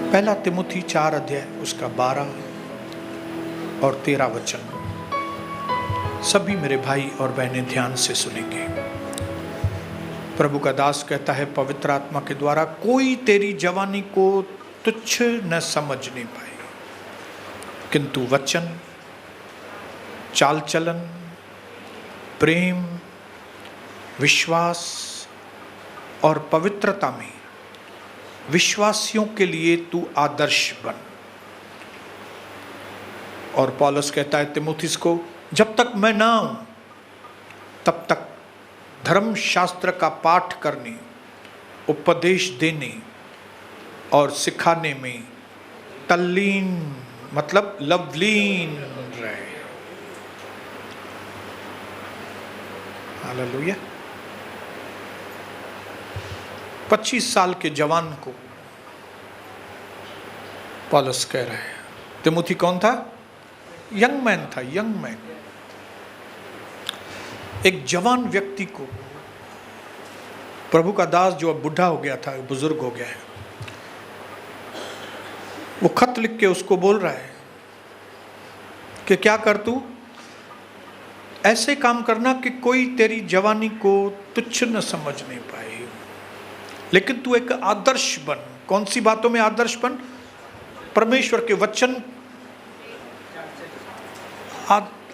पहला तिमुथी 4 अध्याय उसका 12 और 13 वचन सभी मेरे भाई और बहनें ध्यान से सुनेंगे। प्रभु का दास कहता है पवित्र आत्मा के द्वारा, कोई तेरी जवानी को तुच्छ न समझ नहीं पाए, किंतु वचन, चाल चलन, प्रेम, विश्वास और पवित्रता में विश्वासियों के लिए तू आदर्श बन। और पौलुस कहता है तिमुथियुस को, जब तक मैं ना आऊं तब तक धर्मशास्त्र का पाठ करने, उपदेश देने और सिखाने में तल्लीन मतलब लवलीन रहे। हालेलुया। 25 साल के जवान को पौलुस कह रहे हैं। तिमुथी कौन था? यंग मैन था, यंग मैन। एक जवान व्यक्ति को, प्रभु का दास जो अब बुढ़ा हो गया था, बुजुर्ग हो गया है, वो खत लिख के उसको बोल रहा है कि क्या कर तू, ऐसे काम करना कि कोई तेरी जवानी को तुच्छ न समझ नहीं पाए, लेकिन तू एक आदर्श बन। कौन सी बातों में आदर्श बन? परमेश्वर के वचन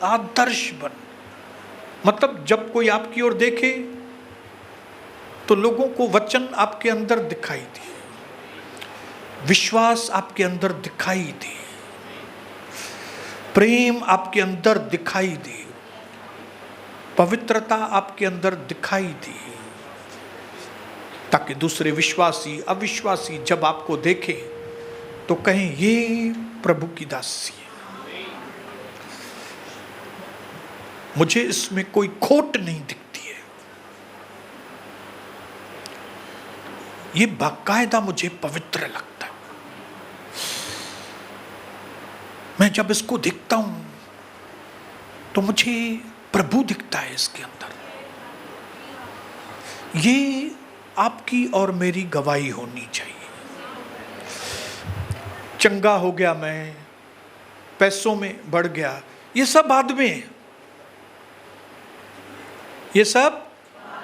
आदर्श बन। मतलब जब कोई आपकी ओर देखे तो लोगों को वचन आपके अंदर दिखाई दे, विश्वास आपके अंदर दिखाई दे, प्रेम आपके अंदर दिखाई दे, पवित्रता आपके अंदर दिखाई दे, ताकि दूसरे विश्वासी अविश्वासी जब आपको देखे तो कहें ये प्रभु की दासी है, मुझे इसमें कोई खोट नहीं दिखती है, ये बाकायदा मुझे पवित्र लगता है। मैं जब इसको देखता हूं तो मुझे प्रभु दिखता है इसके अंदर। ये आपकी और मेरी गवाही होनी चाहिए। चंगा हो गया मैं, पैसों में बढ़ गया, ये सब बाद में, ये सब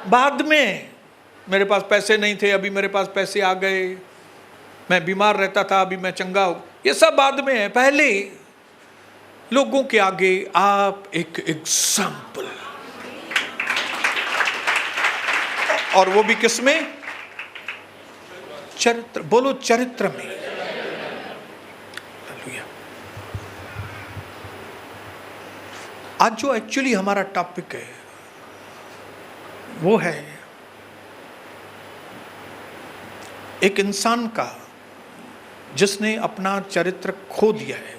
बाद में। मेरे पास पैसे नहीं थे, अभी मेरे पास पैसे आ गए, मैं बीमार रहता था, अभी मैं चंगा हो, ये सब बाद में है। पहले लोगों के आगे आप एक एग्जाम्पल, और वो भी किसमें? चरित्र। बोलो चरित्र में। आज जो एक्चुअली हमारा टॉपिक है वो है एक इंसान का जिसने अपना चरित्र खो दिया है।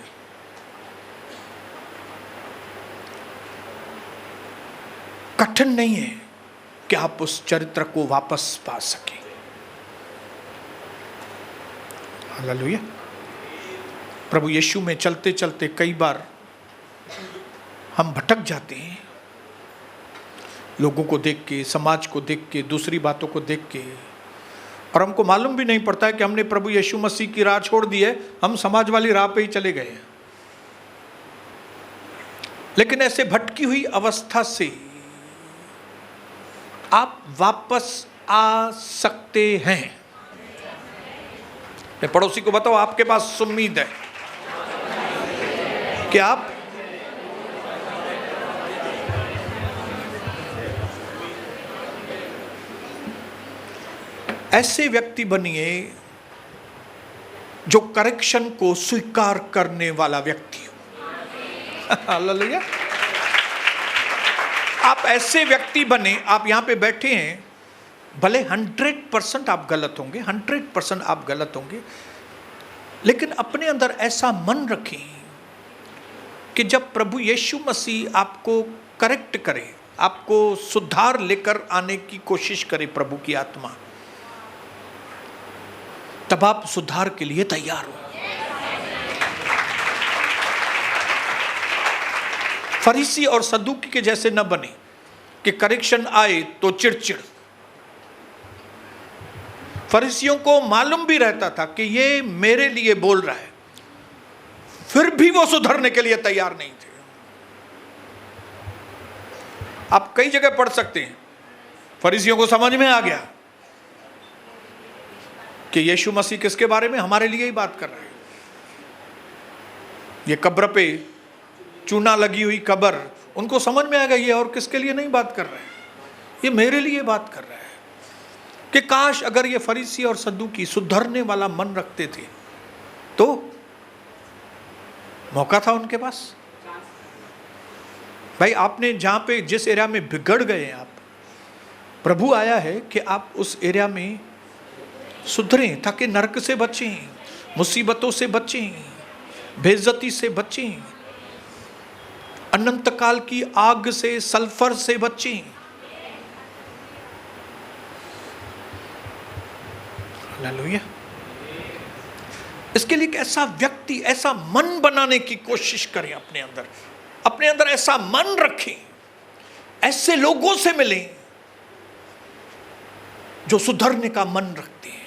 कठिन नहीं है कि आप उस चरित्र को वापस पा सकें। हालेलुया। प्रभु यीशु में चलते चलते कई बार हम भटक जाते हैं, लोगों को देख के, समाज को देख के, दूसरी बातों को देख के, और हमको मालूम भी नहीं पड़ता है कि हमने प्रभु यीशु मसीह की राह छोड़ दी है, हम समाज वाली राह पे ही चले गए हैं। लेकिन ऐसे भटकी हुई अवस्था से आप वापस आ सकते हैं। मैं पड़ोसी को बताओ, आपके पास उम्मीद है कि आप ऐसे व्यक्ति बनिए जो करेक्शन को स्वीकार करने वाला व्यक्ति हो। हालेलुया। आप ऐसे व्यक्ति बने, आप यहां पे बैठे हैं, भले 100% आप गलत होंगे, 100% आप गलत होंगे, लेकिन अपने अंदर ऐसा मन रखें कि जब प्रभु यीशु मसीह आपको करेक्ट करे, आपको सुधार लेकर आने की कोशिश करे प्रभु की आत्मा, तब आप सुधार के लिए तैयार हो। फरीसी और सदूकी के जैसे न बने कि करेक्शन आए तो चिड़चिड़, फरीसियों को मालूम भी रहता था कि ये मेरे लिए बोल रहा है, फिर भी वो सुधरने के लिए तैयार नहीं थे। आप कई जगह पढ़ सकते हैं, फरीसियों को समझ में आ गया कि यीशु मसीह किसके बारे में, हमारे लिए ही बात कर रहे हैं। ये कब्र पे चूना लगी हुई कब्र, उनको समझ में आ गया ये और किसके लिए नहीं बात कर रहे हैं, ये मेरे लिए बात कर रहा है। कि काश अगर ये फरीसी और सद्दूकी सुधरने वाला मन रखते थे तो मौका था उनके पास। भाई आपने जहां पे जिस एरिया में बिगड़ गए आप, प्रभु आया है कि आप उस एरिया में सुधरें ताकि नरक से बचें, मुसीबतों से बचें, बेइज्जती से बचें, अनंत काल की आग से, सल्फर से बचें। हालेलुया। इसके लिए एक ऐसा व्यक्ति, ऐसा मन बनाने की कोशिश करें, अपने अंदर ऐसा मन रखें, ऐसे लोगों से मिलें जो सुधरने का मन रखते हैं।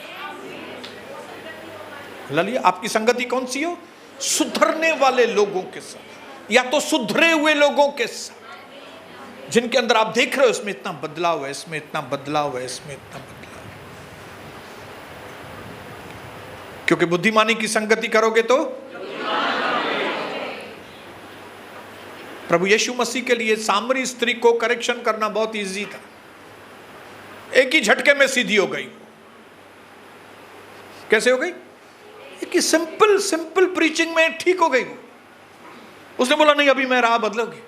हालेलुया। आपकी संगति कौन सी हो? सुधरने वाले लोगों के साथ, या तो सुधरे हुए लोगों के साथ, जिनके अंदर आप देख रहे हो इसमें इतना बदलाव है, इसमें इतना बदलाव है, इसमें इतना बदलाव। क्योंकि बुद्धिमानी की संगति करोगे तो प्रभु यीशु मसीह के लिए सामरी स्त्री को करेक्शन करना बहुत इजी था, एक ही झटके में सीधी हो गई। कैसे हो गई? एक ही सिंपल प्रीचिंग में ठीक हो गई। उसने बोला नहीं अभी मैं राह बदलूंगी,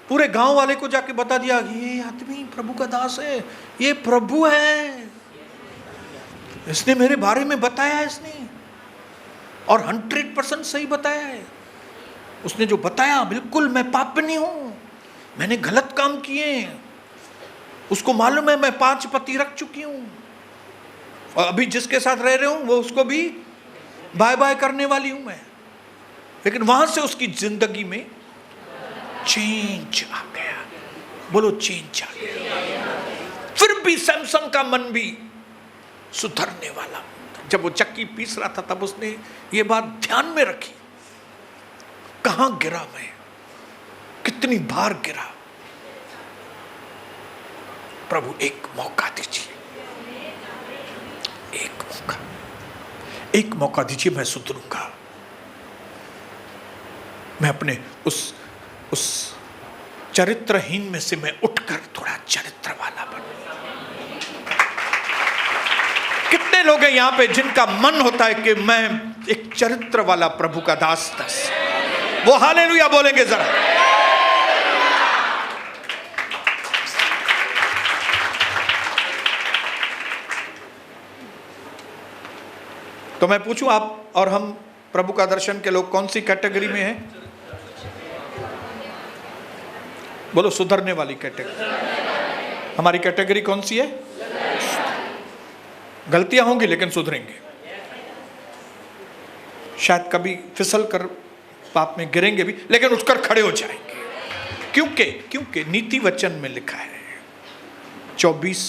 पूरे गांव वाले को जाके बता दिया ये आदमी प्रभु का दास है, ये प्रभु है, इसने मेरे बारे में बताया है, इसने और 100% सही बताया है। उसने जो बताया बिल्कुल, मैं पापनी हूं, मैंने गलत काम किए, उसको मालूम है मैं 5 पति रख चुकी हूं, और अभी जिसके साथ रह रहे हूं वो उसको भी बाय बाय करने वाली हूं मैं। लेकिन वहां से उसकी जिंदगी में चेंज आ गया। बोलो चेंज आ गया। फिर भी सैमसन का मन भी सुधरने वाला। जब वो चक्की पीस रहा था तब उसने ये बात ध्यान में रखी, कहां गिरा मैं, कितनी बार गिरा। प्रभु एक मौका दीजिए, एक मौका दीजिए, मैं सुधरूंगा। मैं अपने उस चरित्रहीन में से मैं उठकर थोड़ा चरित्र वाला बनूं। कितने लोग हैं यहां पे जिनका मन होता है कि मैं एक चरित्र वाला प्रभु का दास, वो हालेलुया बोलेंगे जरा। तो मैं पूछूं, आप और हम प्रभु का दर्शन के लोग कौन सी कैटेगरी में हैं? बोलो सुधरने वाली कैटेगरी। हमारी कैटेगरी कौन सी है? गलतियां होंगी लेकिन सुधरेंगे। शायद कभी फिसल कर पाप में गिरेंगे भी, लेकिन उठकर खड़े हो जाएंगे। क्योंकि नीति वचन में लिखा है 24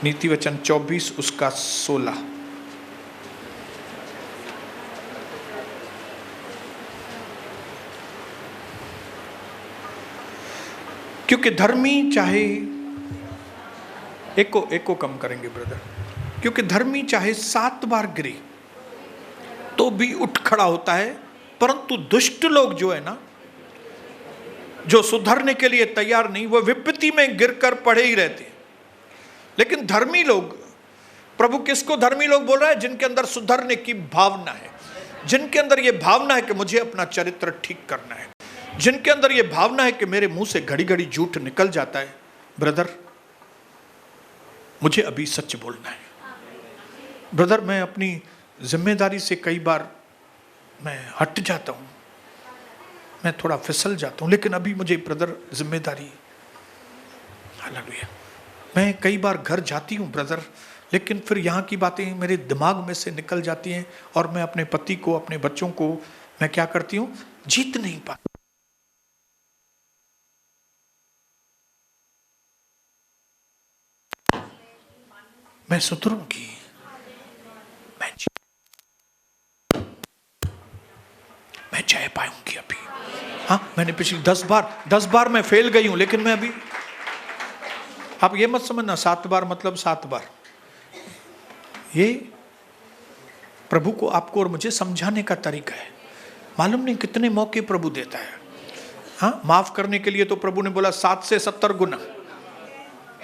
नीति वचन 24 उसका 16। क्योंकि धर्मी चाहे एक को कम करेंगे ब्रदर, क्योंकि धर्मी चाहे 7 बार गिरे तो भी उठ खड़ा होता है, परंतु दुष्ट लोग जो है ना, जो सुधरने के लिए तैयार नहीं, वो विपत्ति में गिरकर पड़े ही रहते। लेकिन धर्मी लोग, प्रभु किसको धर्मी लोग बोल रहा है? जिनके अंदर सुधरने की भावना है, जिनके अंदर ये भावना है कि मुझे अपना चरित्र ठीक करना है, जिनके अंदर ये भावना है कि मेरे मुंह से घड़ी घड़ी झूठ निकल जाता है, ब्रदर मुझे अभी सच बोलना है। ब्रदर मैं अपनी जिम्मेदारी से कई बार मैं हट जाता हूं, मैं थोड़ा फिसल जाता हूं, लेकिन अभी मुझे ब्रदर जिम्मेदारी। हालेलुया। मैं कई बार घर जाती हूं ब्रदर, लेकिन फिर यहाँ की बातें मेरे दिमाग में से निकल जाती हैं और मैं अपने पति को, अपने बच्चों को मैं क्या करती हूँ, जीत नहीं पाती। मैं सुधरूंगी, मैं जय पाऊंगी अभी। हाँ, मैंने पिछली 10 बार मैं फेल गई हूं, लेकिन मैं अभी, आप ये मत समझना 7 बार मतलब 7 बार। ये प्रभु को आपको और मुझे समझाने का तरीका है। मालूम नहीं कितने मौके प्रभु देता है। हाँ, माफ करने के लिए तो प्रभु ने बोला 7 से 70 गुना,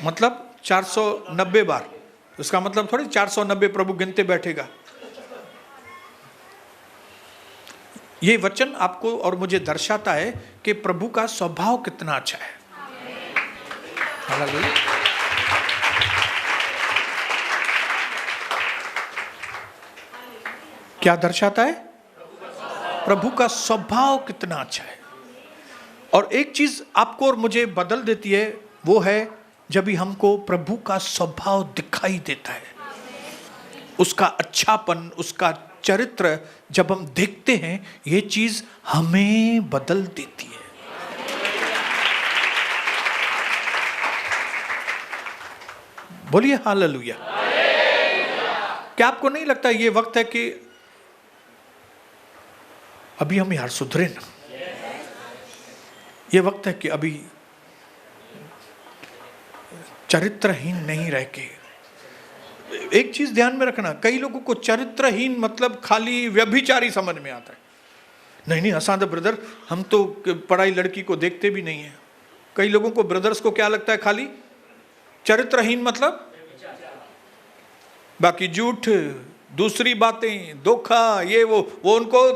मतलब 490 बार। उसका मतलब थोड़ी 490 प्रभु गिनते बैठेगा। ये वचन आपको और मुझे दर्शाता है कि प्रभु का स्वभाव कितना अच्छा है। हालेलुया। क्या दर्शाता है? प्रभु का स्वभाव कितना अच्छा है। और एक चीज आपको और मुझे बदल देती है, वो है जब भी हमको प्रभु का स्वभाव दिखाई देता है, उसका अच्छापन, उसका चरित्र जब हम देखते हैं, ये चीज हमें बदल देती है। बोलिए हालेलुया। क्या आपको नहीं लगता ये वक्त है कि अभी हम यार सुधरे ना? ये वक्त है कि अभी चरित्रहीन नहीं रह के। एक चीज ध्यान में रखना, कई लोगों को चरित्रहीन मतलब खाली व्यभिचारी समझ में आता है। नहीं, असां तो ब्रदर, हम तो पढ़ाई लड़की को देखते भी नहीं है। कई लोगों को, ब्रदर्स को क्या लगता है, खाली चरित्रहीन मतलब बाकी झूठ, दूसरी बातें, धोखा, ये वो उनको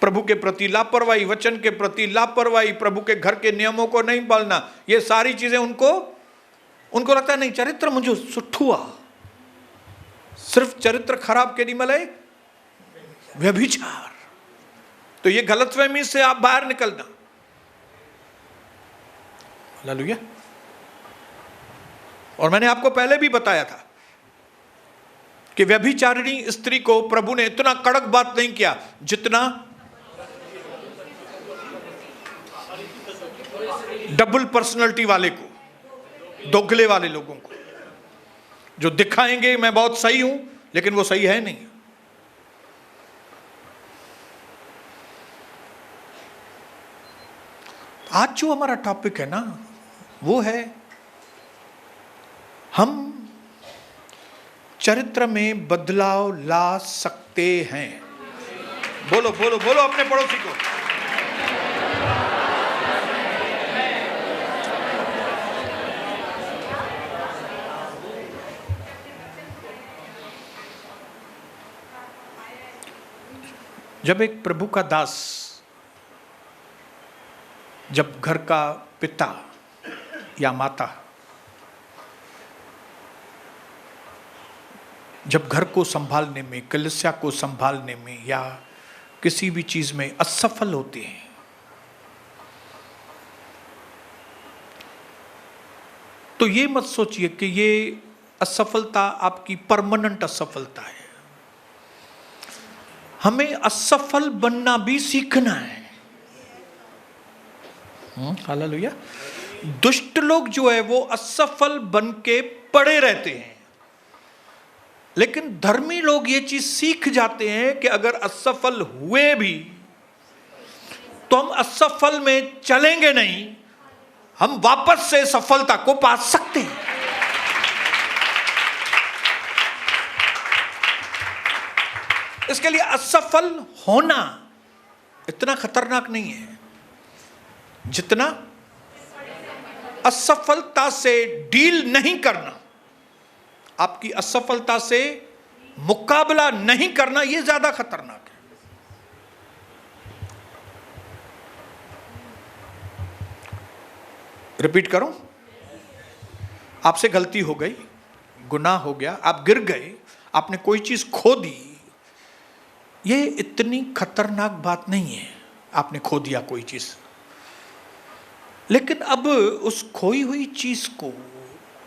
प्रभु के प्रति लापरवाही, वचन के प्रति लापरवाही, प्रभु के घर के नियमों को नहीं पालना, ये सारी चीजें उनको लगता है नहीं, चरित्र मुझे सुठुआ। सिर्फ चरित्र खराब के नहीं मले, व्यभिचार। तो ये गलतफहमी से आप बाहर निकलना। हालेलुया। और मैंने आपको पहले भी बताया था कि व्यभिचारिणी स्त्री को प्रभु ने इतना कड़क बात नहीं किया जितना डबल पर्सनालिटी वाले को, दोगले वाले लोगों को, जो दिखाएंगे मैं बहुत सही हूं लेकिन वो सही है नहीं। आज जो हमारा टॉपिक है ना, वो है हम चरित्र में बदलाव ला सकते हैं। बोलो बोलो बोलो अपने पड़ोसी को। जब एक प्रभु का दास, जब घर का पिता या माता जब घर को संभालने में, कलीसिया को संभालने में या किसी भी चीज में असफल होते हैं, तो ये मत सोचिए कि ये असफलता आपकी परमानेंट असफलता है। हमें असफल बनना भी सीखना है। हालेलुया। दुष्ट लोग जो है वो असफल बन के पड़े रहते हैं, लेकिन धर्मी लोग ये चीज सीख जाते हैं कि अगर असफल हुए भी तो हम असफल में चलेंगे नहीं, हम वापस से सफलता को पा सकते हैं। इसके लिए असफल होना इतना खतरनाक नहीं है जितना असफलता से डील नहीं करना, आपकी असफलता से मुकाबला नहीं करना, यह ज्यादा खतरनाक है। रिपीट करूं, आपसे गलती हो गई, गुनाह हो गया, आप गिर गए, आपने कोई चीज खो दी, ये इतनी खतरनाक बात नहीं है। आपने खो दिया कोई चीज, लेकिन अब उस खोई हुई चीज को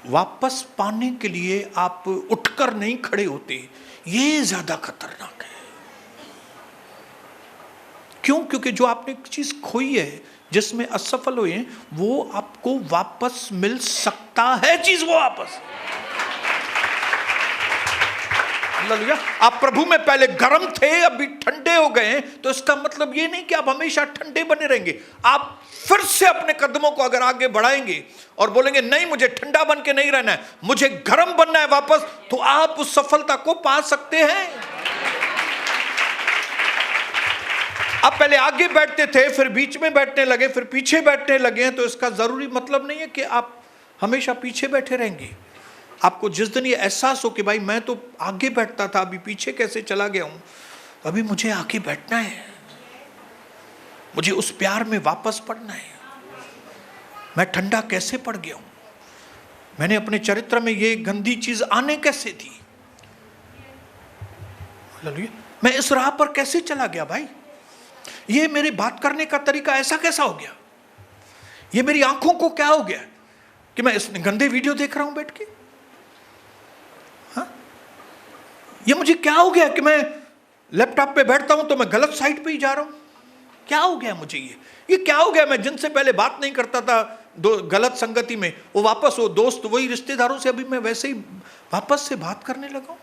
वापस पाने के लिए आप उठकर नहीं खड़े होते, ये ज्यादा खतरनाक है। क्यों? क्योंकि जो आपने चीज खोई है, जिसमें असफल हुए हैं, वो आपको वापस मिल सकता है चीज वो वापस। हालेलुया। आप प्रभु में पहले गर्म थे, अभी ठंडे हो गए हैं, तो इसका मतलब ये नहीं कि आप हमेशा ठंडे बने रहेंगे। आप फिर से अपने कदमों को अगर आगे बढ़ाएंगे और बोलेंगे नहीं मुझे ठंडा बन के नहीं रहना है, मुझे गर्म बनना है वापस, तो आप उस सफलता को पा सकते हैं। आप पहले आगे बैठते थे, फिर बीच में बैठने लगे, फिर पीछे बैठने लगे हैं, तो इसका जरूरी मतलब नहीं है कि आप हमेशा पीछे बैठे रहेंगे। आपको जिस दिन ये एहसास हो कि भाई मैं तो आगे बैठता था, अभी पीछे कैसे चला गया हूं, अभी मुझे आगे बैठना है, मुझे उस प्यार में वापस पड़ना है, मैं ठंडा कैसे पड़ गया हूं, मैंने अपने चरित्र में ये गंदी चीज आने कैसे दी, मैं इस राह पर कैसे चला गया भाई, ये मेरे बात करने का तरीका ऐसा कैसा हो गया, ये मेरी आंखों को क्या हो गया कि मैं इस गंदे वीडियो देख रहा हूं बैठ के, हाँ? ये मुझे क्या हो गया कि मैं लैपटॉप पे बैठता हूं तो मैं गलत साइड पे ही जा रहा हूं, क्या हो गया मुझे, ये क्या हो गया, मैं जिनसे पहले बात नहीं करता था गलत संगति में, वो वापस वो दोस्त वही रिश्तेदारों से अभी मैं वैसे ही वापस से बात करने लगा हूं।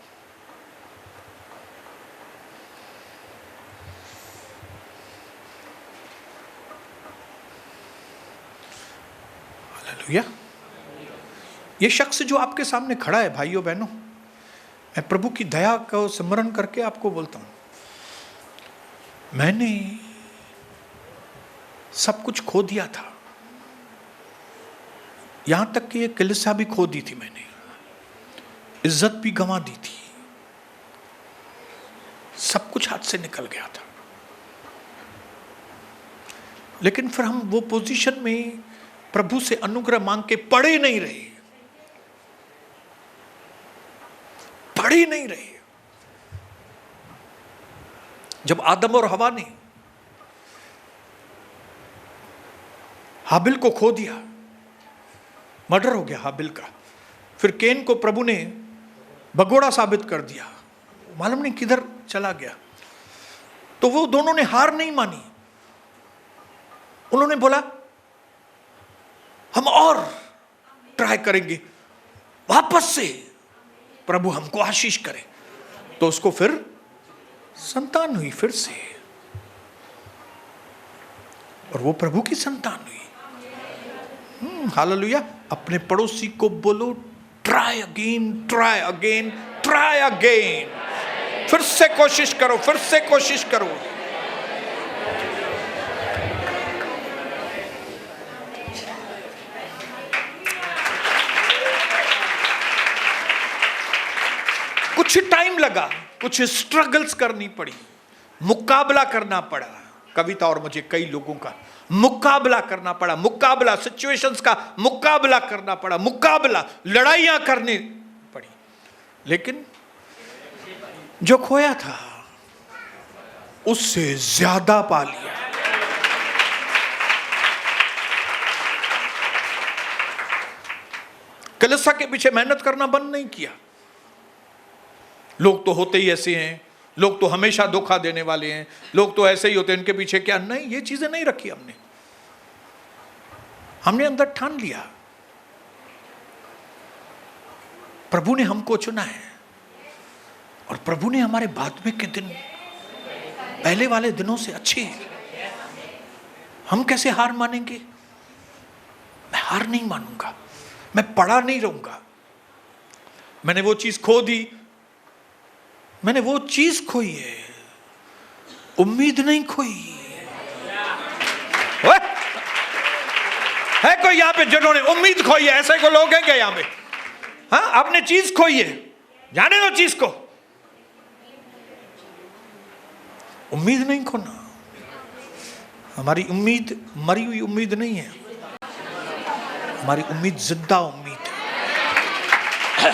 हालेलुया। ये शख्स जो आपके सामने खड़ा है भाइयों बहनों, मैं प्रभु की दया को स्मरण करके आपको बोलता हूं, मैंने सब कुछ खो दिया था, यहां तक कि ये कलीसिया भी खो दी थी, मैंने इज्जत भी गंवा दी थी, सब कुछ हाथ से निकल गया था, लेकिन फिर हम वो पोजीशन में प्रभु से अनुग्रह मांग के पड़े नहीं रहे, पड़े नहीं रहे। जब आदम और हवा ने हाबिल को खो दिया, मर्डर हो गया हाबिल का, फिर केन को प्रभु ने भगोड़ा साबित कर दिया, मालूम नहीं किधर चला गया, तो वो दोनों ने हार नहीं मानी, उन्होंने बोला हम और ट्राई करेंगे, वापस से प्रभु हमको आशीष करे, तो उसको फिर संतान हुई फिर से, और वो प्रभु की संतान हुई। हालेलुया। अपने पड़ोसी को बोलो try again, try again, try again, फिर से कोशिश करो, फिर से कोशिश करो। कुछ टाइम लगा, कुछ स्ट्रगल्स करनी पड़ी, मुकाबला करना पड़ा, कविता और मुझे कई लोगों का मुकाबला करना पड़ा, मुकाबला सिचुएशंस का मुकाबला करना पड़ा, मुकाबला लड़ाइयां करनी पड़ी, लेकिन जो खोया था उससे ज्यादा पा लिया। कलीसिया के पीछे मेहनत करना बंद नहीं किया, लोग तो होते ही ऐसे हैं, लोग तो हमेशा धोखा देने वाले हैं, लोग तो ऐसे ही होते हैं, इनके पीछे क्या, नहीं, ये चीजें नहीं रखी हमने अंदर ठान लिया प्रभु ने हमको चुना है, और प्रभु ने हमारे बाद में के दिन पहले वाले दिनों से अच्छे हैं। हम कैसे हार मानेंगे? मैं हार नहीं मानूंगा, मैं पड़ा नहीं रहूंगा। मैंने वो चीज खो दी, मैंने वो चीज खोई है, उम्मीद नहीं खोई। है कोई यहां पे जिन्होंने उम्मीद खोई है? ऐसे कोई लोग हैं क्या यहां पे? हाँ, आपने चीज खोई है, जाने दो चीज को, उम्मीद नहीं खोना। हमारी उम्मीद मरी हुई उम्मीद नहीं है, हमारी उम्मीद जिंदा उम्मीद है।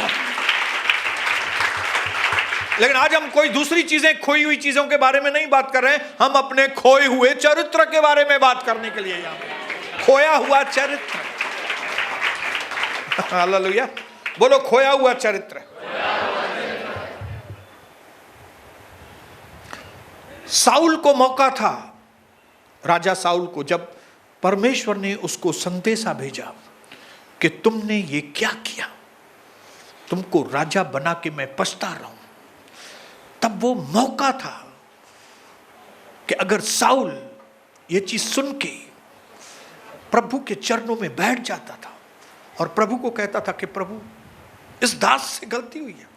लेकिन आज हम कोई दूसरी चीजें, खोई हुई चीजों के बारे में नहीं बात कर रहे हैं, हम अपने खोए हुए चरित्र के बारे में बात करने के लिए यहां पे, खोया हुआ चरित्र। हालेलुया, बोलो खोया हुआ चरित्र। साउल को मौका था राजा साउल को जब परमेश्वर ने उसको संदेशा भेजा कि तुमने ये क्या किया, तुमको राजा बना के मैं पछता रहा हूं, तब वो मौका था कि अगर साउल ये चीज सुन के प्रभु के चरणों में बैठ जाता था और प्रभु को कहता था कि प्रभु इस दास से गलती हुई है,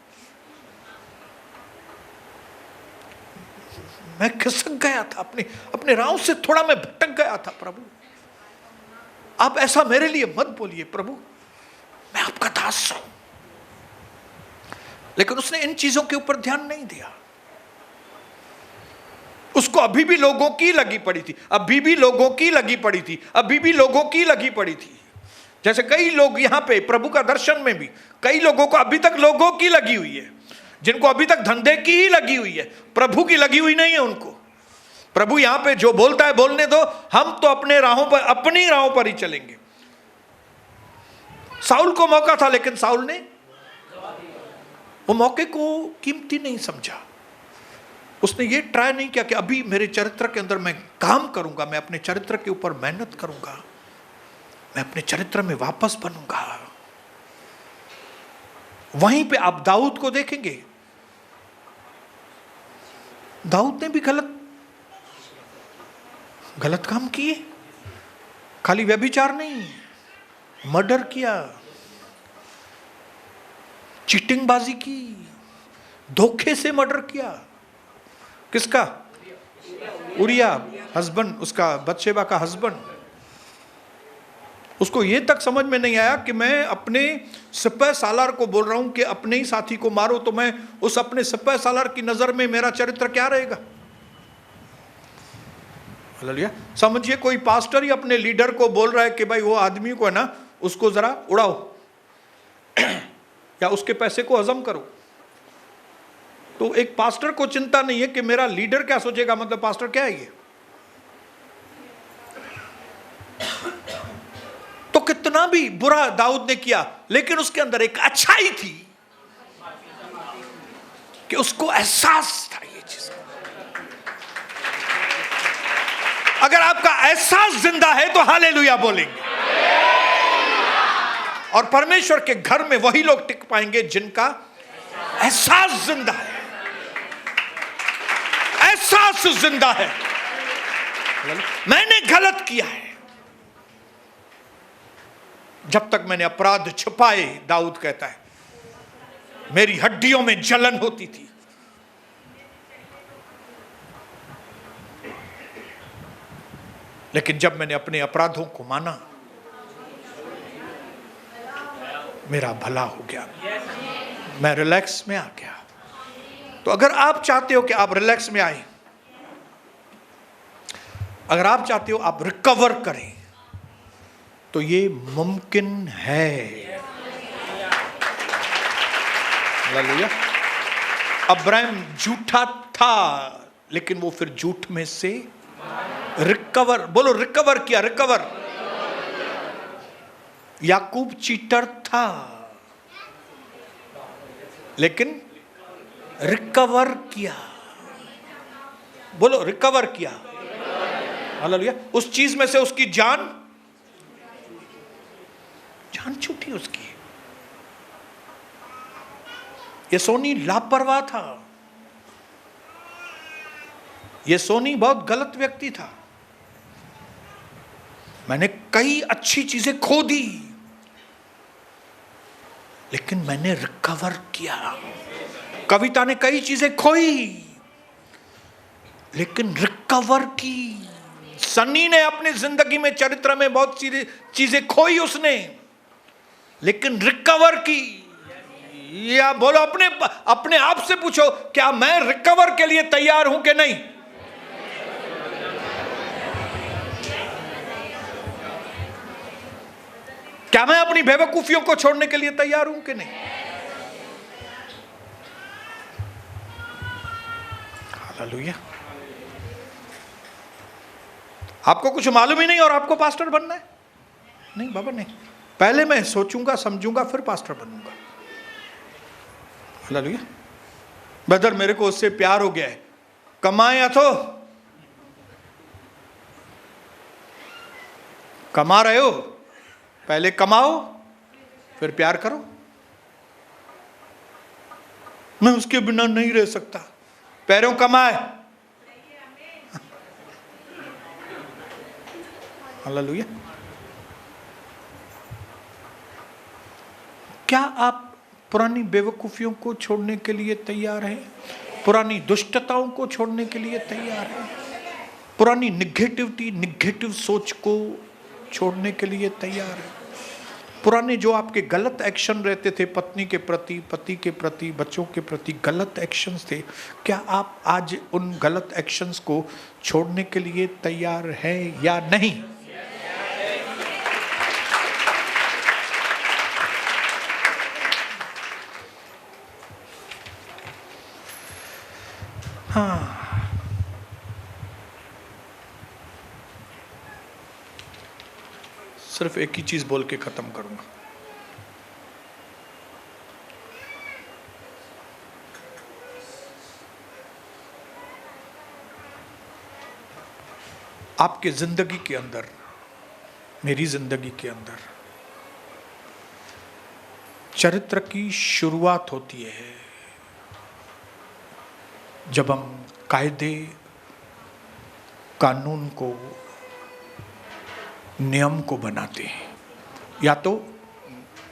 मैं खिसक गया था, अपने राह से थोड़ा मैं भटक गया था, प्रभु आप ऐसा मेरे लिए मत बोलिए, प्रभु मैं आपका दास हूं। लेकिन उसने इन चीजों के ऊपर ध्यान नहीं दिया। उसको अभी भी लोगों की लगी पड़ी थी, अभी भी लोगों की लगी पड़ी थी, अभी भी लोगों की लगी पड़ी थी। जैसे कई लोग यहां पे प्रभु का दर्शन में भी कई लोगों को अभी तक लोगों की लगी हुई है, जिनको अभी तक धंधे की ही लगी हुई है, प्रभु की लगी हुई नहीं है उनको। प्रभु यहां पे जो बोलता है बोलने दो, हम तो अपने राहों पर, अपनी राहों पर ही चलेंगे। साउल को मौका था, लेकिन साउल ने वो मौके को कीमती नहीं समझा। उसने ये ट्राई नहीं किया कि अभी मेरे चरित्र के अंदर मैं काम करूंगा, मैं अपने चरित्र के ऊपर मेहनत करूंगा, मैं अपने चरित्र में वापस बनूंगा। वहीं पे आप दाऊद को देखेंगे, दाऊद ने भी गलत काम किए। खाली व्यभिचार नहीं, मर्डर किया, चीटिंगबाजी की, धोखे से मर्डर किया। किसका? उरिया, हस्बैंड, उसका बत्शेबा का हस्बैंड। उसको ये तक समझ में नहीं आया कि मैं अपने सिपह सालार को बोल रहा हूं कि अपने ही साथी को मारो, तो मैं उस अपने सिपह सालार की नजर में मेरा चरित्र क्या रहेगा। हालेलुया। समझिए कोई पास्टर ही अपने लीडर को बोल रहा है कि भाई वो आदमी को है ना, उसको जरा उड़ाओ या उसके पैसे को हजम करो। तो एक पास्टर को चिंता नहीं है कि मेरा लीडर क्या सोचेगा, मतलब पास्टर क्या है ये। तो कितना भी बुरा दाऊद ने किया, लेकिन उसके अंदर एक अच्छाई थी कि उसको एहसास था ये चीज। अगर आपका एहसास जिंदा है तो हालेलुया बोलेंगे। और परमेश्वर के घर में वही लोग टिक पाएंगे जिनका एहसास जिंदा है, एहसास जिंदा है। मैंने गलत किया है। जब तक मैंने अपराध छुपाए, दाऊद कहता है, मेरी हड्डियों में जलन होती थी। लेकिन जब मैंने अपने अपराधों को माना, मेरा भला हो गया, मैं रिलैक्स में आ गया। तो अगर आप चाहते हो कि आप रिलैक्स में आए, अगर आप चाहते हो आप रिकवर करें, तो ये मुमकिन है। हालेलुया। अब्राहम झूठा था, लेकिन वो फिर झूठ में से रिकवर, बोलो रिकवर किया, रिकवर। याकूब चीटर था, लेकिन रिकवर किया, बोलो रिकवर किया। हालेलुया। उस चीज में से उसकी जान छूटी उसकी। ये सोनी लापरवाह था, ये सोनी बहुत गलत व्यक्ति था। मैंने कई अच्छी चीजें खो दी, लेकिन मैंने रिकवर किया। कविता ने कई चीजें खोई, लेकिन रिकवर की। सन्नी ने अपनी जिंदगी में, चरित्र में बहुत सी चीजें खोई उसने, लेकिन रिकवर की। या बोलो अपने आप से पूछो, क्या मैं रिकवर के लिए तैयार हूं कि नहीं। क्या मैं अपनी बेवकूफियों को छोड़ने के लिए तैयार हूं कि नहीं। हालेलुया। आपको कुछ मालूम ही नहीं और आपको पास्टर बनना है? नहीं बाबा नहीं, पहले मैं सोचूंगा समझूंगा फिर पास्टर बनूंगा। हालेलुया। ब्रदर मेरे को उससे प्यार हो गया है, कमाए तो कमा रहे हो, पहले कमाओ फिर प्यार करो। मैं उसके बिना नहीं रह सकता, पैरों कमाए। हालेलुया। क्या आप पुरानी बेवकूफियों को छोड़ने के लिए तैयार हैं? पुरानी दुष्टताओं को छोड़ने के लिए तैयार हैं? पुरानी निगेटिव सोच को छोड़ने के लिए तैयार हैं? पुराने जो आपके गलत एक्शन रहते थे, पत्नी के प्रति, पति के प्रति, बच्चों के प्रति गलत एक्शंस थे, क्या आप आज उन गलत एक्शंस को छोड़ने के लिए तैयार हैं या नहीं? हाँ, सिर्फ एक ही चीज बोल के खत्म करूंगा। आपके जिंदगी के अंदर, मेरी जिंदगी के अंदर चरित्र की शुरुआत होती है जब हम कायदे कानून को, नियम को बनाते हैं, या तो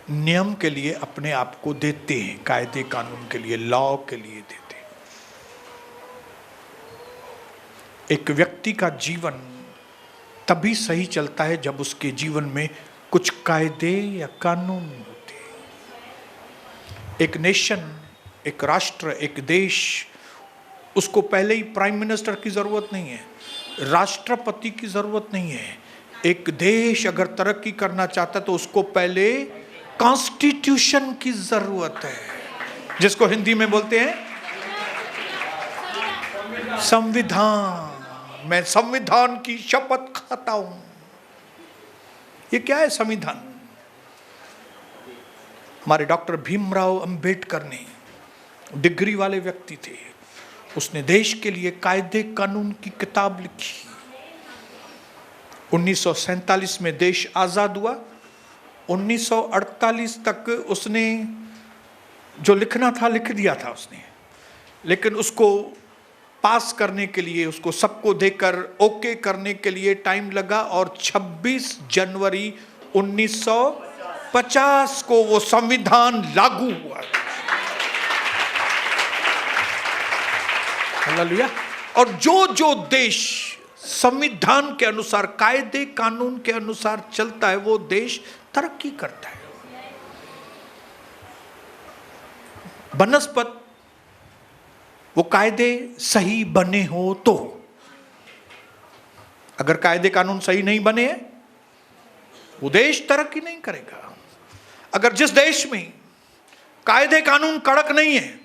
नियम के लिए अपने आप को देते हैं, कायदे कानून के लिए, लॉ के लिए देते हैं। एक व्यक्ति का जीवन तभी सही चलता है जब उसके जीवन में कुछ कायदे या कानून होते हैं। एक नेशन, एक राष्ट्र, एक देश, उसको पहले ही प्राइम मिनिस्टर की जरूरत नहीं है, राष्ट्रपति की जरूरत नहीं है। एक देश अगर तरक्की करना चाहता तो उसको पहले कॉन्स्टिट्यूशन की जरूरत है, जिसको हिंदी में बोलते हैं संविधान। मैं संविधान की शपथ खाता हूं। ये क्या है संविधान? हमारे डॉक्टर भीमराव अंबेडकर ने, डिग्री वाले व्यक्ति थे, उसने देश के लिए कायदे कानून की किताब लिखी। 1947 में देश आजाद हुआ। 1948 तक उसने जो लिखना था लिख दिया था उसने, लेकिन उसको पास करने के लिए, उसको सबको देकर ओके करने के लिए टाइम लगा, और 26 जनवरी 1950 को वो संविधान लागू हुआ। हालेलुया। और जो देश संविधान के अनुसार, कायदे कानून के अनुसार चलता है, वो देश तरक्की करता है। बनस्पत वो कायदे सही बने हो तो। अगर कायदे कानून सही नहीं बने हैं, वो देश तरक्की नहीं करेगा। अगर जिस देश में कायदे कानून कड़क नहीं है,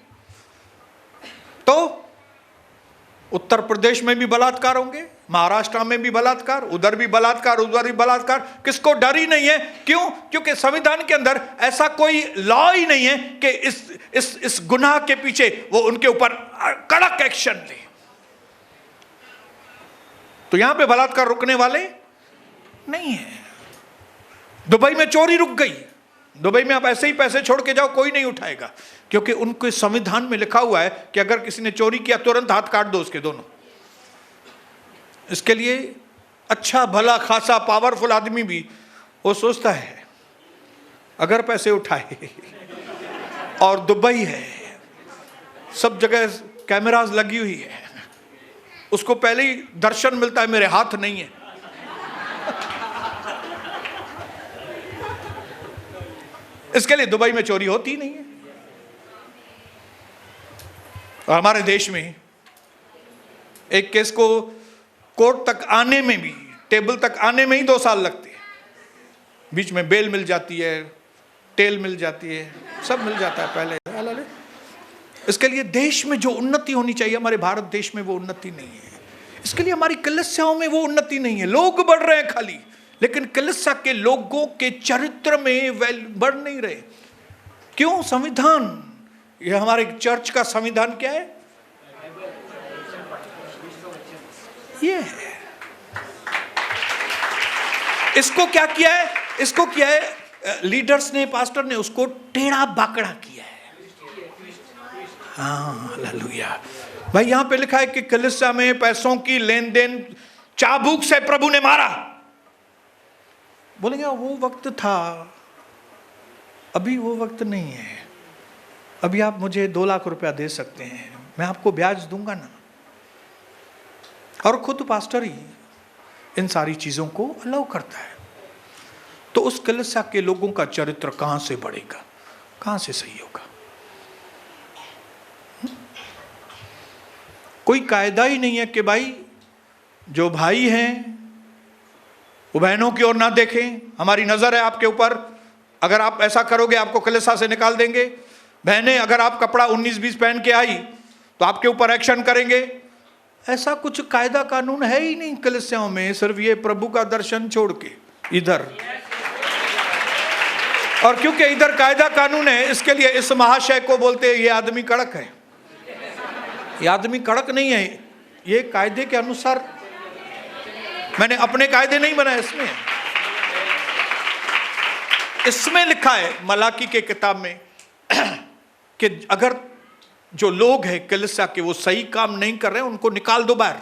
तो उत्तर प्रदेश में भी बलात्कार होंगे, महाराष्ट्र में भी बलात्कार, उधर भी बलात्कार, उधर भी बलात्कार। किसको डर ही नहीं है? क्यों? क्योंकि संविधान के अंदर ऐसा कोई लॉ ही नहीं है कि इस गुनाह के पीछे वो उनके ऊपर कड़क एक्शन ले। तो यहां पे बलात्कार रुकने वाले नहीं है। दुबई में चोरी रुक गई। दुबई में आप ऐसे ही पैसे छोड़ के जाओ, कोई नहीं उठाएगा, क्योंकि उनके संविधान में लिखा हुआ है कि अगर किसी ने चोरी किया तुरंत हाथ काट दो उसके दोनों। इसके लिए अच्छा भला खासा पावरफुल आदमी भी वो सोचता है अगर पैसे उठाए, और दुबई है, सब जगह कैमरास लगी हुई है, उसको पहले ही दर्शन मिलता है मेरे हाथ नहीं है। इसके लिए दुबई में चोरी होती नहीं है। और हमारे देश में एक केस को कोर्ट तक आने में भी, टेबल तक आने में ही 2 साल लगते हैं। बीच में बेल मिल जाती है, टेल मिल जाती है, सब मिल जाता है पहले। इसके लिए देश में जो उन्नति होनी चाहिए, हमारे भारत देश में वो उन्नति नहीं है। इसके लिए हमारी कलीसियाओं में वो उन्नति नहीं है। लोग बढ़ रहे हैं खाली, लेकिन कलीसिया के लोगों के चरित्र में बढ़ नहीं रहे। क्यों? संविधान, ये हमारे चर्च का संविधान क्या है? ये है। इसको क्या किया है? इसको किया है लीडर्स ने, पास्टर ने उसको टेढ़ा बाकड़ा किया है। हाँ, हालेलुया। भाई यहां पे लिखा है कि कलीसिया में पैसों की लेन देन चाबुक से प्रभु ने मारा। बोलेंगे वो वक्त था, अभी वो वक्त नहीं है। अभी आप मुझे 2 लाख रुपया दे सकते हैं, मैं आपको ब्याज दूंगा ना। और खुद पास्टर ही इन सारी चीजों को अलाउ करता है। तो उस कलीसिया के लोगों का चरित्र कहां से बढ़ेगा, कहां से सही होगा? कोई कायदा ही नहीं है कि भाई जो भाई हैं वो बहनों की ओर ना देखें। हमारी नजर है आपके ऊपर, अगर आप ऐसा करोगे आपको कलीसिया से निकाल देंगे। बहनें अगर आप कपड़ा 19-20 पहन के आई तो आपके ऊपर एक्शन करेंगे। ऐसा कुछ कायदा कानून है ही नहीं कलीसियाओं में, सिर्फ ये प्रभु का दर्शन छोड़ के इधर। और क्योंकि इधर कायदा कानून है, इसके लिए इस महाशय को बोलते हैं ये आदमी कड़क है। ये आदमी कड़क नहीं है, ये कायदे के अनुसार, मैंने अपने कायदे नहीं बनाए। इसमें लिखा है मलाकी के किताब में कि अगर जो लोग हैं कलीसिया के वो सही काम नहीं कर रहे हैं, उनको निकाल दो बाहर।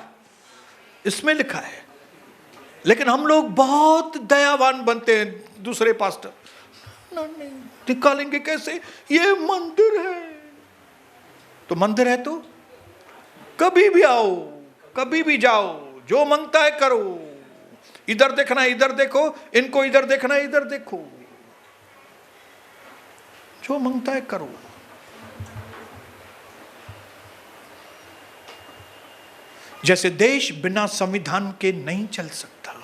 इसमें लिखा है। लेकिन हम लोग बहुत दयावान बनते हैं, दूसरे पास्टर नहीं निकालेंगे कैसे, ये मंदिर है। तो मंदिर है तो कभी भी आओ, कभी भी जाओ, जो मांगता है करो। इधर देखना है इधर देखो, इनको इधर देखना है इधर देखो, जो मांगता है करो। जैसे देश बिना संविधान के नहीं चल सकता,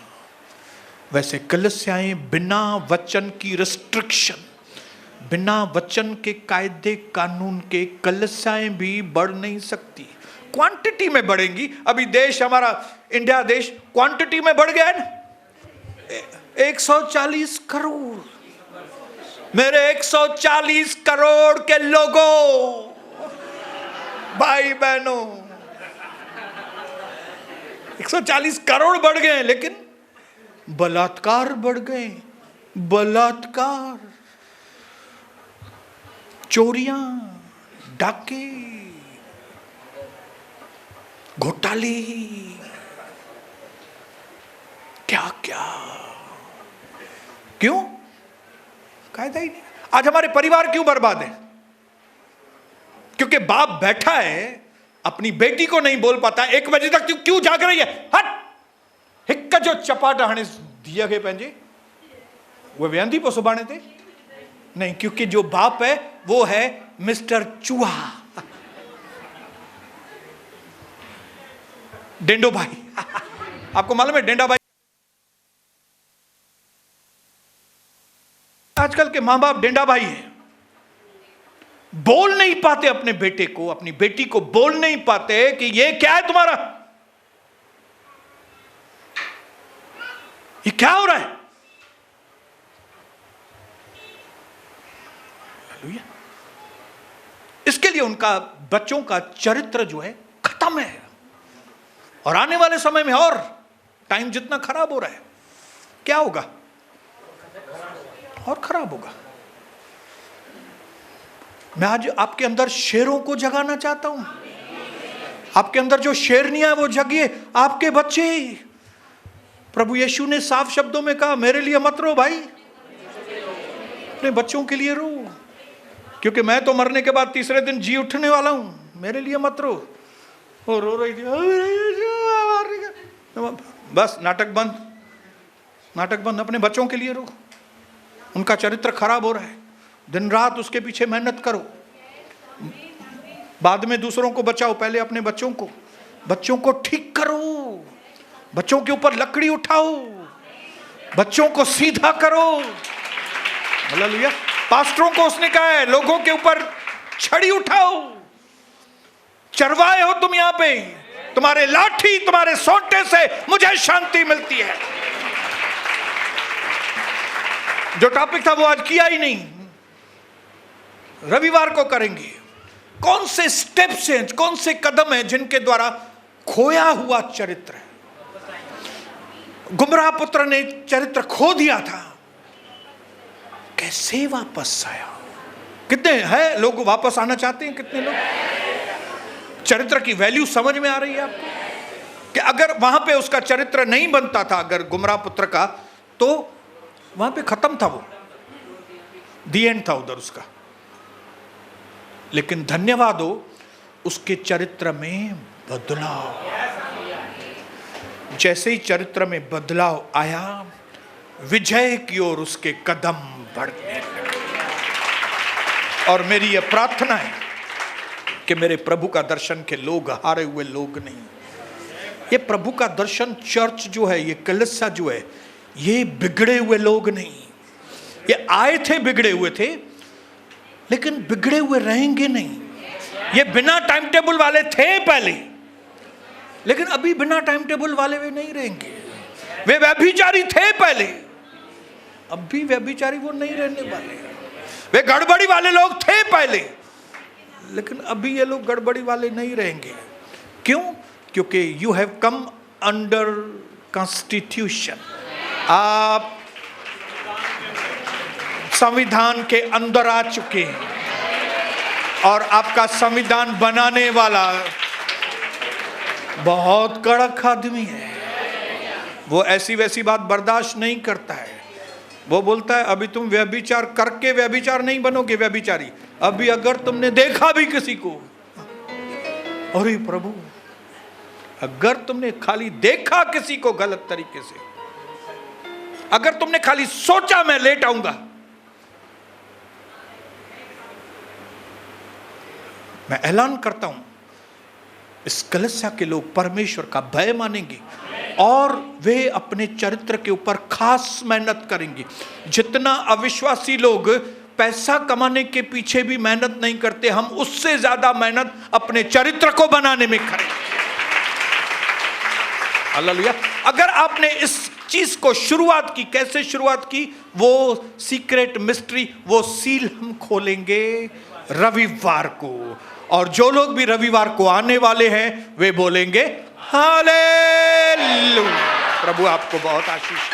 वैसे कलीसियाएं बिना वचन की रिस्ट्रिक्शन, बिना वचन के कायदे कानून के कलीसियाएं भी बढ़ नहीं सकती। क्वांटिटी में बढ़ेंगी। अभी देश हमारा इंडिया देश क्वांटिटी में बढ़ गया है ना, 140 करोड़। मेरे 140 करोड़ के लोगों, भाई बहनों, 140 करोड़ बढ़ गए, लेकिन बलात्कार बढ़ गए। बलात्कार, चोरियां, डाके, घोटाले, क्या क्या, क्यों? कायदा ही नहीं। आज हमारे परिवार क्यों बर्बाद है? क्योंकि बाप बैठा है, अपनी बेटी को नहीं बोल पाता। 1 बजे तक क्यों जाग रही है? हट, हिक्का जो चपाटा हणे दिया गए पंहिंजे, वो वेंदी पो सुभाणे ते नहीं। क्योंकि जो बाप है वो है मिस्टर चूहा, डेंडो भाई। आपको मालूम है डेंडा भाई? आजकल के मां बाप डेंडा भाई हैं, बोल नहीं पाते अपने बेटे को, अपनी बेटी को बोल नहीं पाते कि ये क्या है तुम्हारा, ये क्या हो रहा है। इसके लिए उनका बच्चों का चरित्र जो है खत्म है। और आने वाले समय में और टाइम जितना खराब हो रहा है, क्या होगा? और खराब होगा। मैं आज आपके अंदर शेरों को जगाना चाहता हूं। आपके अंदर जो शेरनियां है वो जगिए। आपके बच्चे, प्रभु यीशु ने साफ शब्दों में कहा, मेरे लिए मत रो भाई, अपने बच्चों के लिए रो, क्योंकि मैं तो मरने के बाद तीसरे दिन जी उठने वाला हूं। मेरे लिए मत रो। वो रो रही थी, बस नाटक बंद, नाटक बंद। अपने बच्चों के लिए रो। उनका चरित्र खराब हो रहा है, दिन रात उसके पीछे मेहनत करो। बाद में दूसरों को बचाओ, पहले अपने बच्चों को ठीक करो। बच्चों के ऊपर लकड़ी उठाओ, बच्चों को सीधा करो। हालेलुया। पास्टरों को उसने कहा है, लोगों के ऊपर छड़ी उठाओ। चरवाए हो तुम, यहां पे तुम्हारे लाठी, तुम्हारे सोंटे से मुझे शांति मिलती है। जो टॉपिक था वो आज किया ही नहीं, रविवार को करेंगे। कौन से स्टेप्स हैं, कौन से कदम हैं जिनके द्वारा खोया हुआ चरित्र है, गुमराह पुत्र ने चरित्र खो दिया था, कैसे वापस आया? कितने हैं लोग वापस आना चाहते हैं? कितने लोग? चरित्र की वैल्यू समझ में आ रही है आपको? कि अगर वहां पे उसका चरित्र नहीं बनता था, अगर गुमराह पुत्र का, तो वहां पे खत्म था, वो दी एंड था उधर उसका। लेकिन धन्यवाद हो, उसके चरित्र में बदलाव, जैसे ही चरित्र में बदलाव आया, विजय की ओर उसके कदम बढ़ने लगे। और मेरी यह प्रार्थना है कि मेरे प्रभु का दर्शन के लोग हारे हुए लोग नहीं, ये प्रभु का दर्शन चर्च जो है, ये कलीसिया जो है, ये बिगड़े हुए लोग नहीं। ये आए थे बिगड़े हुए थे, लेकिन बिगड़े हुए रहेंगे नहीं। ये बिना टाइम टेबल वाले थे पहले, लेकिन अभी बिना टाइम टेबल वाले वे नहीं रहेंगे। वे व्यभिचारी थे पहले, अब भी व्यभिचारी वो नहीं रहने वाले। वे गड़बड़ी वाले लोग थे पहले, लेकिन अभी ये लोग गड़बड़ी वाले नहीं रहेंगे। क्यों? क्योंकि you have come under constitution, आप संविधान के अंदर आ चुके हैं। और आपका संविधान बनाने वाला बहुत कड़क आदमी है, वो ऐसी वैसी बात बर्दाश्त नहीं करता है। वो बोलता है अभी तुम व्यभिचार करके व्यभिचार नहीं बनोगे व्यभिचारी, अभी अगर तुमने देखा भी किसी को, अरे प्रभु, अगर तुमने खाली देखा किसी को गलत तरीके से, अगर तुमने खाली सोचा मैं लेट आऊंगा, मैं ऐलान करता हूं, इस कलीसिया के लोग परमेश्वर का भय मानेंगे और वे अपने चरित्र के ऊपर खास मेहनत करेंगे। जितना अविश्वासी लोग पैसा कमाने के पीछे भी मेहनत नहीं करते, हम उससे ज्यादा मेहनत अपने चरित्र को बनाने में करेंगे। हालेलुया। अगर आपने इस चीज को शुरुआत की, कैसे शुरुआत की? वो सीक्रेट मिस्ट्री, वो सील हम खोलेंगे रविवार को, और जो लोग भी रविवार को आने वाले हैं वे बोलेंगे हालेलुया। प्रभु आपको बहुत आशीष